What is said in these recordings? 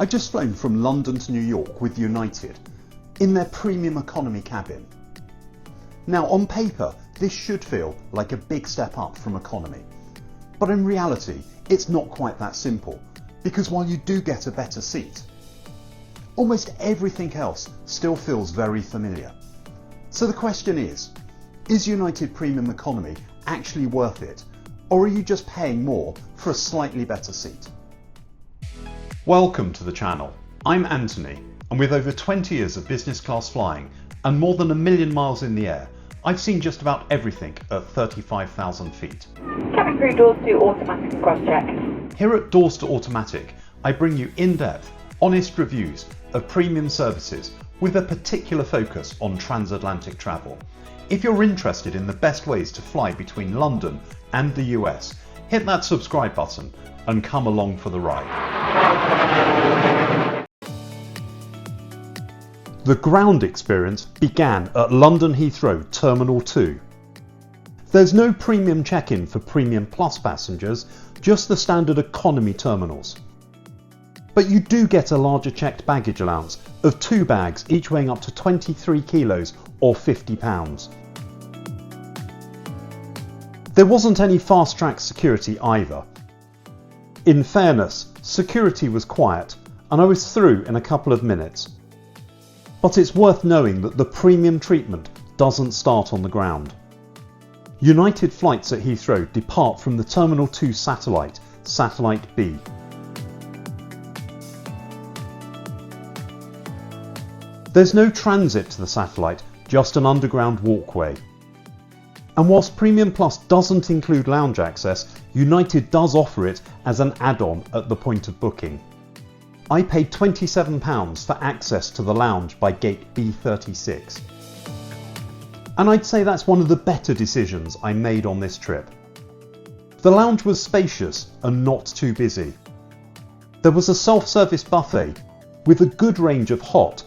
I just flown from London to New York with United in their premium economy cabin. Now on paper, this should feel like a big step up from economy, but in reality, it's not quite that simple, because while you do get a better seat, almost everything else still feels very familiar. So the question is United Premium Economy actually worth it, or are you just paying more for a slightly better seat? Welcome to the channel. I'm Anthony, and with over 20 years of business class flying and more than 1 million miles in the air, I've seen just about everything at 35,000 feet. Cabin crew doors to automatic and cross-check. Here at Doors to Automatic, I bring you in-depth, honest reviews of premium services with a particular focus on transatlantic travel. If you're interested in the best ways to fly between London and the US, hit that subscribe button and come along for the ride. The ground experience began at London Heathrow Terminal 2. There's no premium check-in for Premium Plus passengers, just the standard economy terminals. But you do get a larger checked baggage allowance of 2 bags, each weighing up to 23 kilos or 50 pounds. There wasn't any fast-track security either. In fairness, security was quiet and I was through in a couple of minutes. But it's worth knowing that the premium treatment doesn't start on the ground. United flights at Heathrow depart from the Terminal 2 satellite, Satellite B. There's no transit to the satellite, just an underground walkway. And whilst Premium Plus doesn't include lounge access, United does offer it as an add-on at the point of booking. I paid £27 for access to the lounge by gate B36. And I'd say that's one of the better decisions I made on this trip. The lounge was spacious and not too busy. There was a self-service buffet with a good range of hot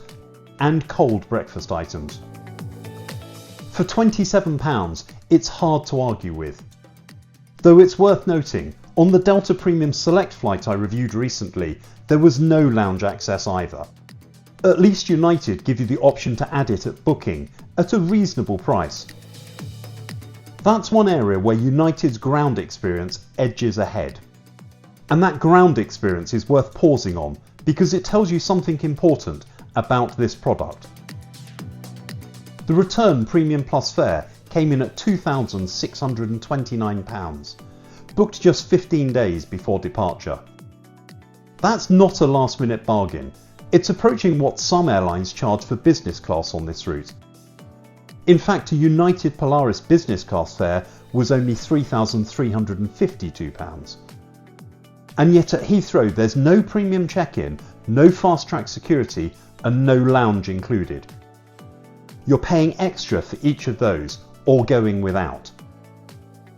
and cold breakfast items. For £27, it's hard to argue with. Though it's worth noting, on the Delta Premium Select flight I reviewed recently, there was no lounge access either. At least United give you the option to add it at booking at a reasonable price. That's one area where United's ground experience edges ahead. And that ground experience is worth pausing on because it tells you something important about this product. The return Premium Plus fare came in at £2,629, booked just 15 days before departure. That's not a last-minute bargain. It's approaching what some airlines charge for business class on this route. In fact, a United Polaris business class fare was only £3,352. And yet at Heathrow there's no premium check-in, no fast-track security and no lounge included. You're paying extra for each of those or going without.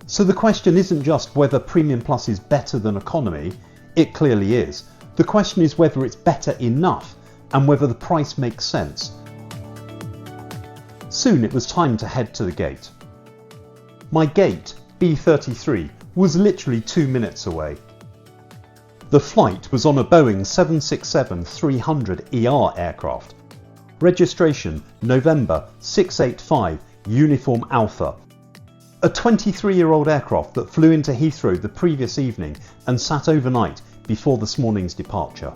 So the question isn't just whether Premium Plus is better than economy, it clearly is. The question is whether it's better enough and whether the price makes sense. Soon it was time to head to the gate. My gate, B33, was literally 2 minutes away. The flight was on a Boeing 767-300ER aircraft. Registration November 685 Uniform Alpha. A 23-year-old aircraft that flew into Heathrow the previous evening and sat overnight before this morning's departure.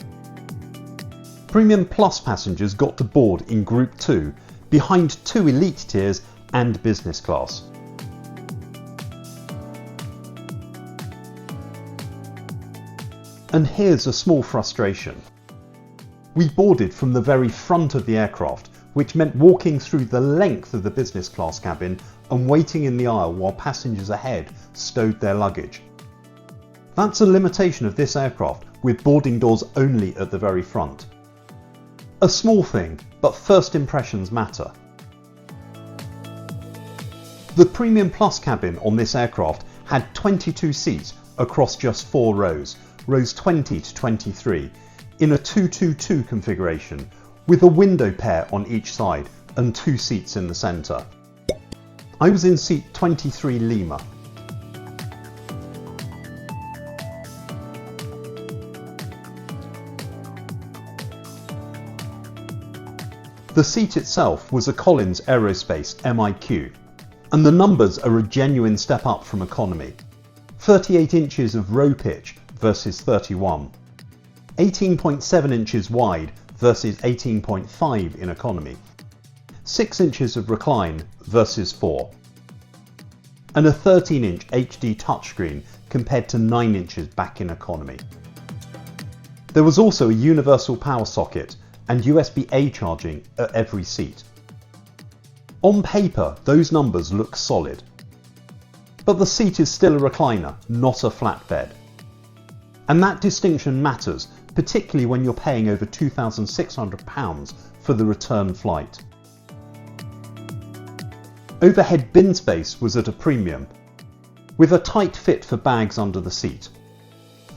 Premium Plus passengers got to board in Group 2, behind 2 elite tiers and business class. And here's a small frustration. We boarded from the very front of the aircraft, which meant walking through the length of the business class cabin and waiting in the aisle while passengers ahead stowed their luggage. That's a limitation of this aircraft, with boarding doors only at the very front. A small thing, but first impressions matter. The Premium Plus cabin on this aircraft had 22 seats across just 4 rows, rows 20 to 23, in a 222 configuration, with a window pair on each side and 2 seats in the centre. I was in seat 23 Lima. The seat itself was a Collins Aerospace MIQ, and the numbers are a genuine step up from economy. 38 inches of row pitch versus 31, 18.7 inches wide versus 18.5 in economy, 6 inches of recline versus 4, and a 13-inch HD touchscreen compared to 9 inches back in economy. There was also a universal power socket and USB-A charging at every seat. On paper, those numbers look solid. But the seat is still a recliner, not a flatbed. And that distinction matters, particularly when you're paying over £2,600 for the return flight. Overhead bin space was at a premium, with a tight fit for bags under the seat.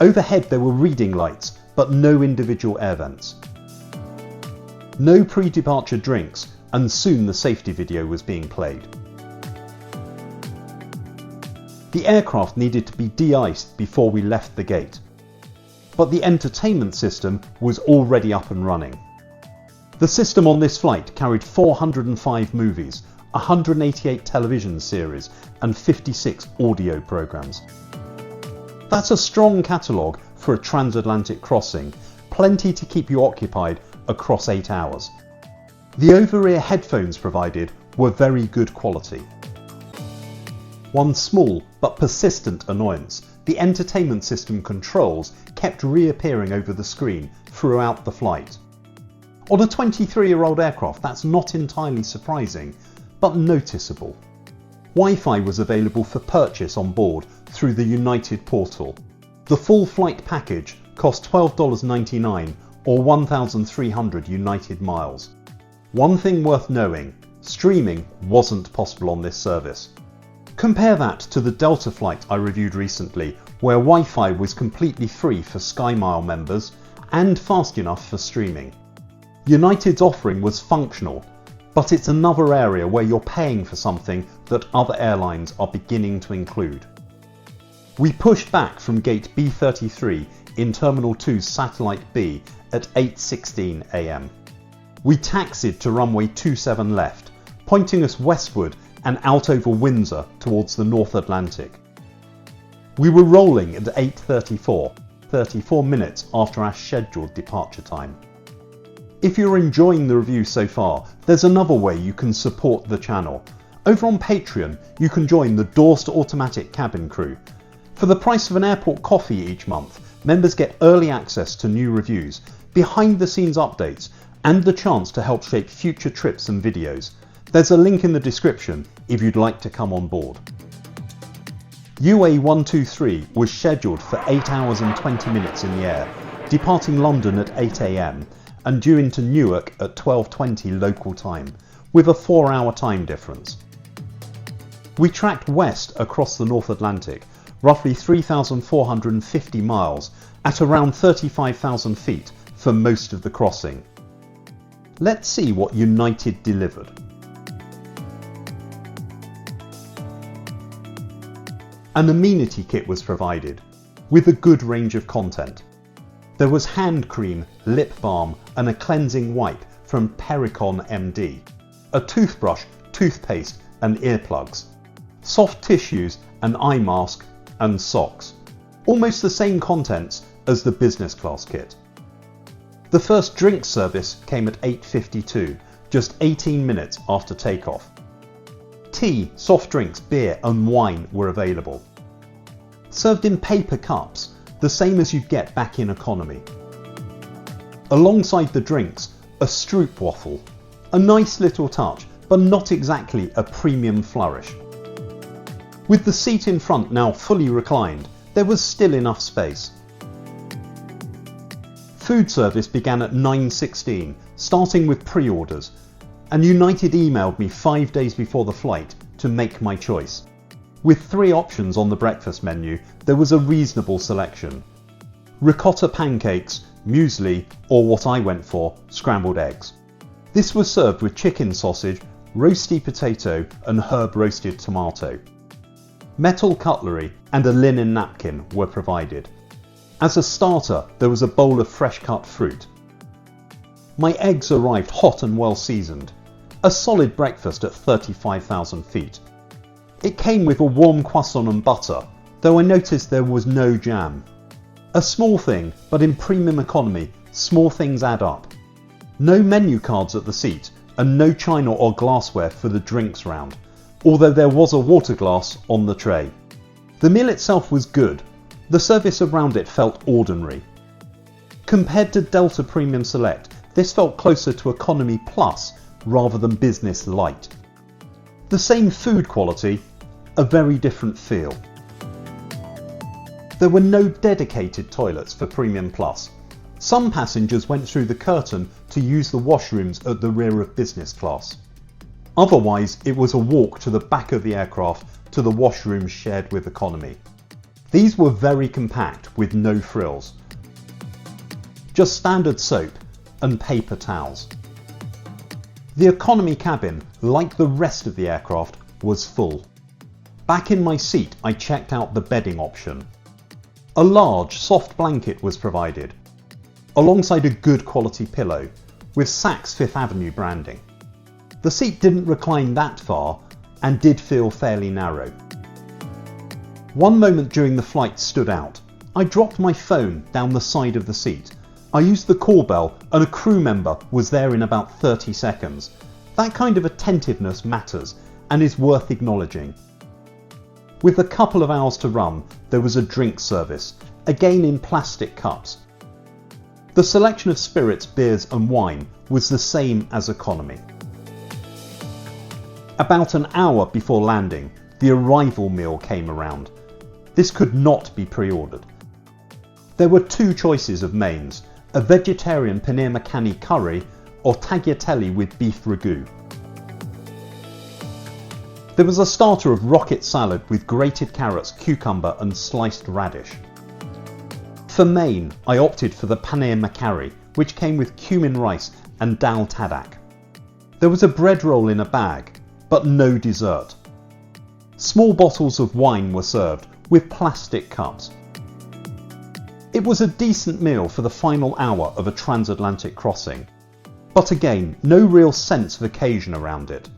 Overhead there were reading lights, but no individual air vents. No pre-departure drinks, and soon the safety video was being played. The aircraft needed to be de-iced before we left the gate, but the entertainment system was already up and running. The system on this flight carried 405 movies, 188 television series, and 56 audio programs. That's a strong catalogue for a transatlantic crossing, plenty to keep you occupied across 8 hours. The over-ear headphones provided were very good quality. One small but persistent annoyance: the entertainment system controls kept reappearing over the screen throughout the flight. On a 23-year-old aircraft, that's not entirely surprising, but noticeable. Wi-Fi was available for purchase on board through the United portal. The full flight package cost $12.99 or 1,300 United miles. One thing worth knowing: streaming wasn't possible on this service. Compare that to the Delta flight I reviewed recently, where Wi-Fi was completely free for SkyMile members and fast enough for streaming. United's offering was functional, but it's another area where you're paying for something that other airlines are beginning to include. We pushed back from gate B33 in Terminal 2's Satellite B at 8:16 AM. We taxied to runway 27 left, pointing us westward and out over Windsor towards the North Atlantic. We were rolling at 8:34, 34 minutes after our scheduled departure time. If you're enjoying the review so far, there's another way you can support the channel. Over on Patreon, you can join the Doors to Automatic cabin crew. For the price of an airport coffee each month, members get early access to new reviews, behind-the-scenes updates, and the chance to help shape future trips and videos. There's a link in the description if you'd like to come on board. UA123 was scheduled for 8 hours and 20 minutes in the air, departing London at 8 AM and due into Newark at 12:20 local time, with a 4-hour time difference. We tracked west across the North Atlantic, roughly 3,450 miles at around 35,000 feet for most of the crossing. Let's see what United delivered. An amenity kit was provided, with a good range of content. There was hand cream, lip balm and a cleansing wipe from Pericon MD, a toothbrush, toothpaste and earplugs, soft tissues, an eye mask and socks. Almost the same contents as the business class kit. The first drink service came at 8:52, just 18 minutes after takeoff. Tea, soft drinks, beer and wine were available. Served in paper cups, the same as you'd get back in economy. Alongside the drinks, a stroopwafel. A nice little touch, but not exactly a premium flourish. With the seat in front now fully reclined, there was still enough space. Food service began at 9:16, starting with pre-orders, and United emailed me 5 days before the flight to make my choice. With 3 options on the breakfast menu, there was a reasonable selection: ricotta pancakes, muesli, or what I went for, scrambled eggs. This was served with chicken sausage, roasty potato and herb roasted tomato. Metal cutlery and a linen napkin were provided. As a starter, there was a bowl of fresh cut fruit. My eggs arrived hot and well seasoned. A solid breakfast at 35,000 feet. It came with a warm croissant and butter, though I noticed there was no jam. A small thing, but in premium economy, small things add up. No menu cards at the seat, and no china or glassware for the drinks round, although there was a water glass on the tray. The meal itself was good. The service around it felt ordinary. Compared to Delta Premium Select, this felt closer to Economy Plus rather than Business Light. The same food quality, a very different feel. There were no dedicated toilets for Premium Plus. Some passengers went through the curtain to use the washrooms at the rear of business class. Otherwise, it was a walk to the back of the aircraft to the washrooms shared with economy. These were very compact with no frills. Just standard soap and paper towels. The economy cabin, like the rest of the aircraft, was full. Back in my seat, I checked out the bedding option. A large, soft blanket was provided, alongside a good quality pillow, with Saks Fifth Avenue branding. The seat didn't recline that far, and did feel fairly narrow. One moment during the flight stood out. I dropped my phone down the side of the seat. I used the call bell, and a crew member was there in about 30 seconds. That kind of attentiveness matters, and is worth acknowledging. With a couple of hours to run, there was a drink service, again in plastic cups. The selection of spirits, beers and wine was the same as economy. About an hour before landing, the arrival meal came around. This could not be pre-ordered. There were two choices of mains, a vegetarian paneer makhani curry or tagliatelle with beef ragu. There was a starter of rocket salad with grated carrots, cucumber and sliced radish. For main, I opted for the paneer makhani, which came with cumin rice and dal tadak. There was a bread roll in a bag, but no dessert. Small bottles of wine were served with plastic cups. It was a decent meal for the final hour of a transatlantic crossing, but again, no real sense of occasion around it.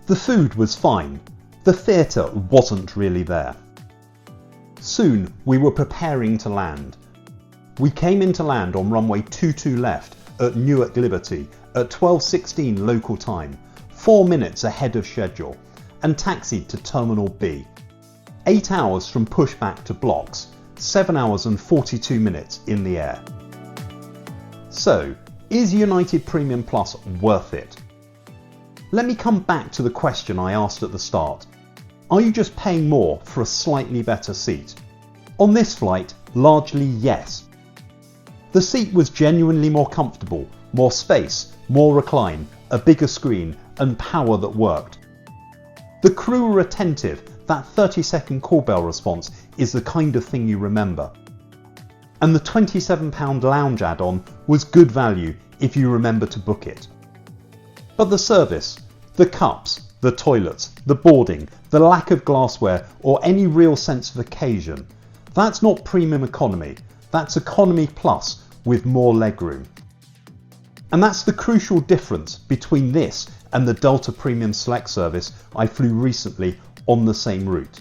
The food was fine, the theatre wasn't really there. Soon we were preparing to land. We came into land on runway 22 left at Newark Liberty at 12:16 local time, 4 minutes ahead of schedule, and taxied to Terminal B. 8 hours from pushback to blocks, 7 hours and 42 minutes in the air. So, is United Premium Plus worth it? Let me come back to the question I asked at the start. Are you just paying more for a slightly better seat? On this flight, largely yes. The seat was genuinely more comfortable, more space, more recline, a bigger screen and power that worked. The crew were attentive. That 30-second call bell response is the kind of thing you remember. And the £27 lounge add-on was good value if you remember to book it. But the service, the cups, the toilets, the boarding, the lack of glassware or any real sense of occasion, that's not premium economy, that's economy plus with more legroom. And that's the crucial difference between this and the Delta Premium Select service I flew recently on the same route.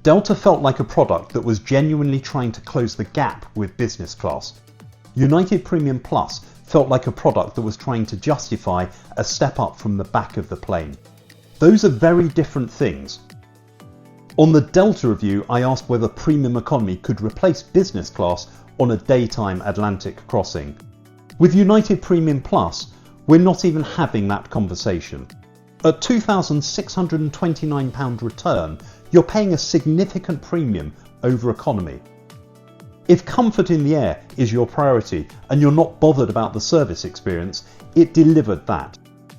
Delta felt like a product that was genuinely trying to close the gap with business class. United Premium Plus felt like a product that was trying to justify a step up from the back of the plane. Those are very different things. On the Delta review, I asked whether premium economy could replace business class on a daytime Atlantic crossing. With United Premium Plus, we're not even having that conversation. At £2,629 return, you're paying a significant premium over economy. If comfort in the air is your priority and you're not bothered about the service experience, it delivered that.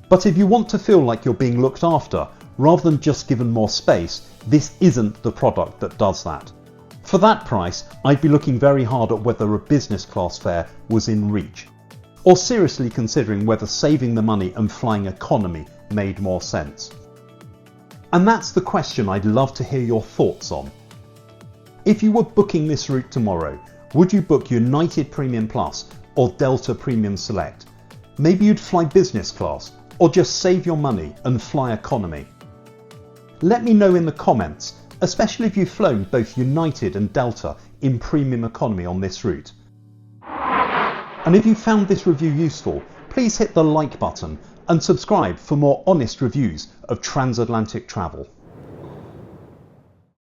But if you want to feel like you're being looked after, rather than just given more space, this isn't the product that does that. For that price, I'd be looking very hard at whether a business class fare was in reach, or seriously considering whether saving the money and flying economy made more sense. And that's the question I'd love to hear your thoughts on. If you were booking this route tomorrow, would you book United Premium Plus or Delta Premium Select? Maybe you'd fly business class, or just save your money and fly economy. Let me know in the comments, especially if you've flown both United and Delta in premium economy on this route. And if you found this review useful, please hit the like button and subscribe for more honest reviews of transatlantic travel.